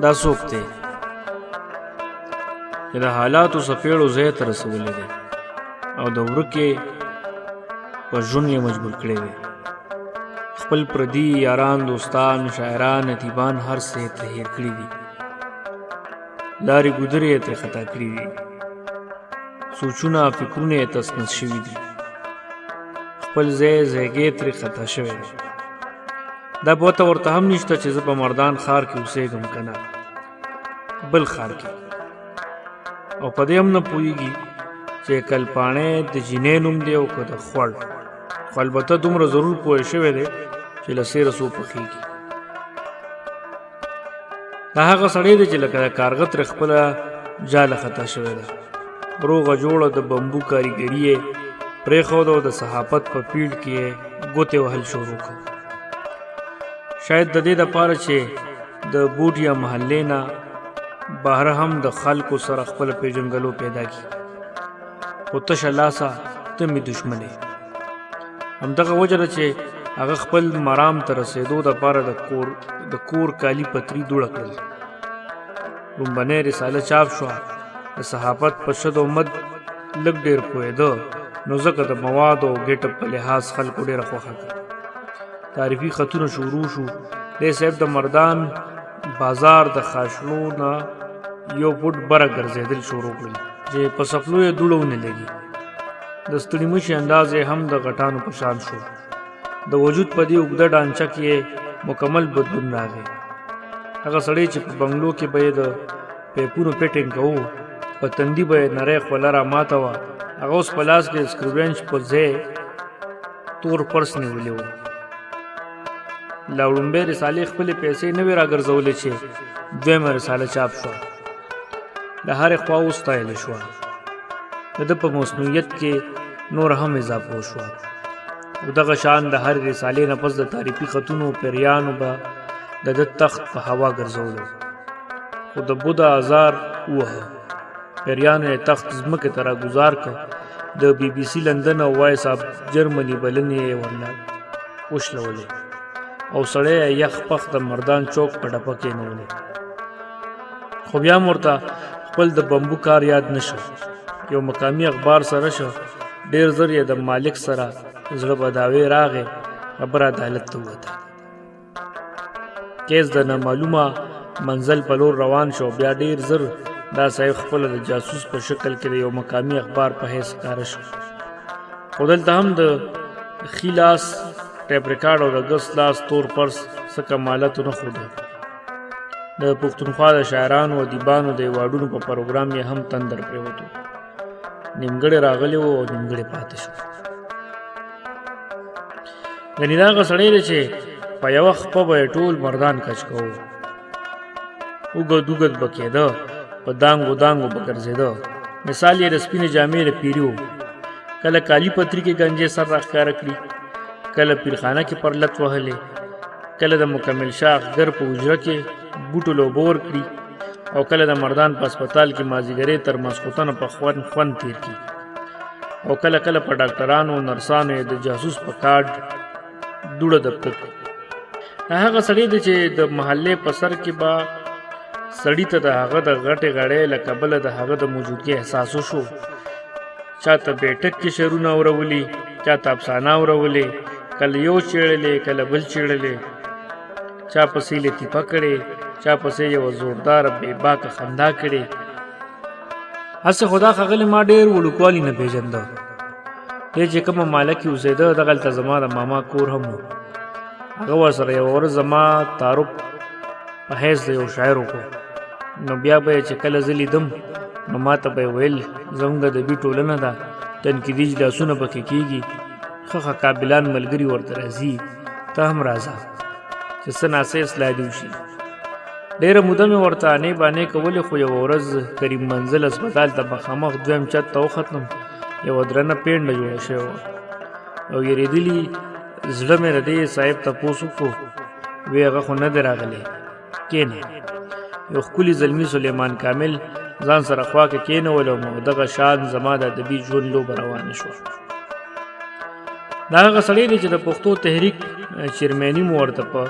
دا څوک دی چې د حالاتو څپېړو ځای ته رسولی دی او د ورکې په ژوند یې مجبور کړی دی. خپل پردي یاران، دوستان، شاعران، ادیبان هر څه یې ترې هېر کړي دي. لارې ګودرې یې ترې خطا کړي دي. سوچونه فکرونه یې تس نس شوي دي. خپل ځای ځایګی ترې خطا شوی دی. دا پته ورته هم نشته چې زه په مردان ښار کې اوسېږم که نه بل ښار کې. او په دې هم نه پوهېږي چې کلپاڼی د جینۍ نوم دی او که د خوړ. خو البته دومره ضرور پوه شوی دی چې له سیره څو پخېږي. دا هغه سړی دی چې لکه د کارغه ترې خپله جاله خطا شوی ده. روغه جوړه د بمبو کاریګري یې پرېښوده او د صحافت په پیډ کې یې ګوتې وهل شروع کړ. شاید د دې دپاره چې د بوټ یا محلې نه بهر هم د خلکو سره خپله پیژنګلو پیدا کړي. خو تشه لاسه ته مې دښمن یې. همدغه وجه ده چې هغه خپل مرام ته رسېدو دپاره د کور کالي پتري دوړه کړل. لومبنۍ رساله چاپ شوه. د صحافت په شد و مد لږ ډېر پوهېده نو ځکه د مواد او ګیټپ په لحاظ خلکو ډېره خوښه کړه. تعریفي خطونه شروع شو. دی صاحب د مردان بازار د خاشلو نه یو فوټ بره ګرځېدل شروع کړل چې په څپلو یې دوړه ونه لګي. د ستړي مشي انداز یې هم د غټانو په شان شو. د وجود په دې اوږده ډانچه کې یې مکمل بدلون راغی. هغه سړی چې په بنګلو کې به یې د پیپونو پیټینګ کوو، په تندي به یې نری خوله را ماته وه، هغه اوس په لاس کې د سکرو په ځای تور پرس نیولی و. لا وړومبۍ رسالې خپلې پیسې نه وې راګرځولې چې دویمه رساله چاپ شوه. له هرې خوا وستایله شوه. د ده په مصنوعیت کې نور هم اضافه وشوه. او دغه شان د هرې رسالې نه پس د تعریفي خطونو پیریانو به د ده تخت په هوا ګرځولو. خو د بوده ازار ووهه. پیریانو یې تخت ځمکې ته راګوزار کړ. د بي بي سي لندن او وایس آف جرمني بلنې یې ورله وشلولې او سړی یې یخ پخ د مردان چوک په ډپه کېنولې. خو بیا هم ورته خپل د بمبو کار یاد نه شو. یو مقامي اخبار سره شو. ډېر زر یې د مالک سره زړه بداوی راغی. خبره عدالت ته ووته. کیس د نامعلومه منزل په لور روان شو. بیا ډېر زر دا صاحب خپله د جاسوس په شکل کې د یو مقامي اخبار په حیث ښکاره شو. خو دلته هم د ښي لاس ټیپ ریکارډ او د ګس لاس تور پرس څه کمالت ونه ښوده. د پښتونخوا د شاعرانو او ادیبانو د ایوارډونو په پروګرام یې هم تندر پرېوتو. نیمګړی راغلی و او نیمګړی پاتې شو. یعنې دا هغه سړی دی چې په یوه خپه به یې ټول مردان کچ کوو. اوږد اوږد به کېده، په دانګو دانګو به ګرځېده. مثال یې د سپینې جامې د پیري و. کله کالي پتري کې ګنجې سر راښکاره کړي، کله پیرخانه کې پرلت وهلې، کله د مکمل شاه اخګر په حجره کې بوټو لوبور کړي او کله د مردان په هسپتال کې مازدیګرۍ تر ماسخوتنه په خوند تیر کړي او کله کله په ډاکټرانو او نرسانو یې د جاسوس په کارډ دوړه دبته کړي. هغه سړی دی چې د محلې په سر کې به سړي ته د هغه د غټې غړۍ له کبله د هغه د موجودګۍ احساس وشو. چا ته بیټک کې شعرونه اورولي، چا ته افسانه اورولې، کله یو چیړلې کله بل چیړلې، چا پسې لطیفه کړې، چا پسې یوه زورداره بې باکه خندا کړې. هسې خو دا ښاغلی ما ډېر وړوکوالي نه پېژنده. دی چې کومه محله کې اوسېده دغلته زما د ماما کور هم و. هغه ورسره یوه ورځ زما تعارف په حیث د یو شاعر وکړو. نو بیا به یې چې کله زه لیدم نو ما ته به یې ویل زموږ ادبي ټولنه ده، تنقیدي اجلاسونه پکې کېږي، ښه ښه قابلان ملګري ورته راځي، ته هم راځه چې څه ناڅه اصلاح دې وشي. ډېره موده مې ورته انې بانې کولې، خو یوه ورځ کریم منزل هسپتال ته مخامخ دویم چت ته وختم. یوه درنه پینډه جوړه شوې وه او یېرېدلي زړه مې د دې صاحب تپوس وکړو. وی هغه خو نه دی راغلی، کېنه. یو ښکلي زلمي سلیمان کامل ځان سره خوا کې کېنولم او دغه شان زما د ادبي ژوند لوبه روانه شوه. دا هغه سړی دی چې د پښتو تحریک چیرمني مو ورته په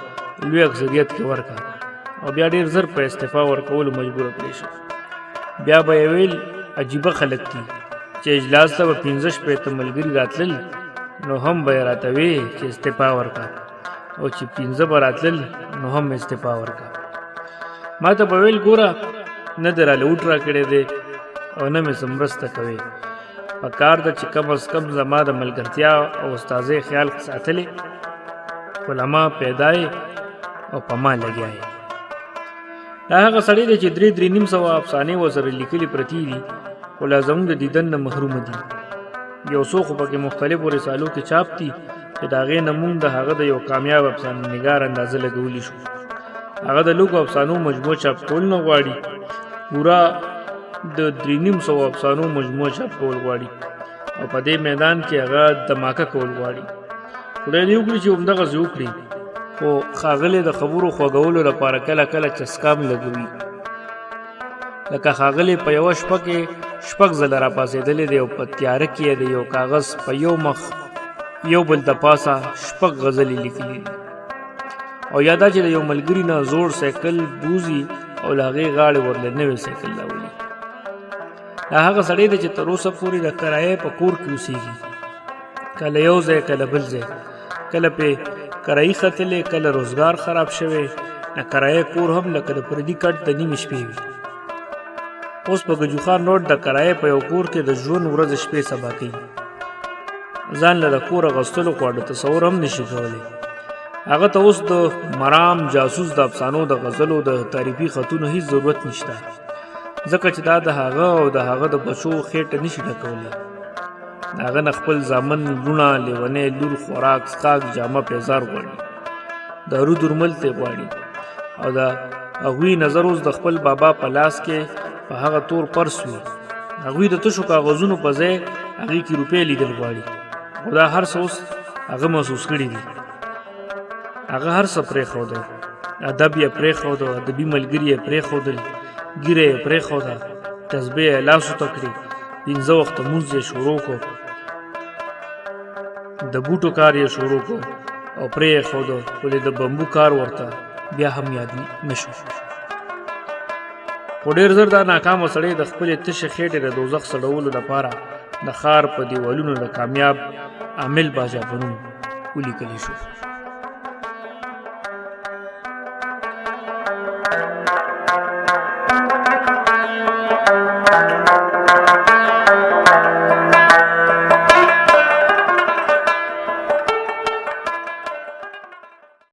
لوی اکثریت کې ورکړه او بیا ډیر زر په استعفا ورکولو مجبور کړی شو. بیا به یې ویل عجیبه خلک دي چې اجلاس ته به 15 شپېته ملګري راتلل نو هم به یې راته وی چې استعفا ورکړه او چې 15 به راتلل نو هم استعفا ورکړه. ما ته به ویل ګوره نه دې راله اوټ راکړی دی او نه مې څه مرسته کوې، په کار ده چې کم از کم زما د ملګرتیا او استازۍ خیال ساتلی، علما پیدا او په ما لګیا یې. دا هغه سړی دی چې 3,900 افسانې ورسره لیکلي پرتې دي خو لا زموږ د دیدن نه محرومه دي. یو څو خو پکې مختلفو رسالو کې چاپ دي چې د هغې نه مونږ د هغه د یو کامیاب افسانه نګار اندازه لګولی شو. هغه د لږو افسانو مجموع چاپ کول نه غواړي، پورا د 3,900 افسانو مجموع چاپ کول غواړي او په دې میدان کې هغه دماکه کول غواړي. خدای دې وکړي چې همدغسې وکړي، خو ښاغلی د خبرو خوږولو لپاره کله کله چسکام لګوي. لکه ښاغلی په یوه شپه کې 6 ځله راپاڅېدلی دی او په تیاره کې یې د یو کاغذ په یو مخ یو بل د پاسه 6 غزلې لیکلي دي. او یا دا چې د یو ملګري نه زوړ سایکل بوزي او له هغې غاړې ورله نوی سایکل راولي. دا هغه سړی دی چې تر اوسه پورې د کرایې په کور کې اوسېږي، کله یو ځای کله بل ځای، کله پې کرایي ختلی، کله روزګار خراب شوی، نه کرایه کور هم لکه د پردي کټ د نیمې شپې وي. اوس په ګجوخان روډ د کرایې په یو کور کې د ژوند ورځ شپې سبا کوي. ځان له د کور اغوستلو خواړه تصور هم نشي کولی. هغه ته اوس د مرام جاسوس د افسانو د غزلو د تعریفي خطونو هیڅ ضرورت نشته، ځکه چې دا د هغه او د هغه د بچو خېټه نشي ډکولی. د هغه نه خپل زامن، لوڼه، لیونی، لور، خوراک، څښاک، جامه، پیزار غواړي، دارو درمل ته غواړي او د هغوی نظر اوس د خپل بابا په لاس کې په هغه تور پرس وي. هغوی د تشو کاغذونو په ځای هغې کې روپۍ لیدل غواړي. خو دا هر څه اوس هغه محسوس کړي دي. هغه هر څه پرېښوده، ادب یې پرېښوده، ادبي ملګري یې پرېښودل، ږیره یې پرېښوده، تسبیح یې لاسو ته کړې، 15 وخته مونځ یې شروع کړو، د بوټو کار یې شروع کړو او پرې یې ښوده، ولې د بمبو کار ورته بیا هم یاد نه شو. خو ډېر زر دا ناکامه سړی د خپلې تشې خېټې د دوزخ سړولو لپاره د ښار په دیوالونو د کامیاب عامل باچا په نوم ولیکلی شو.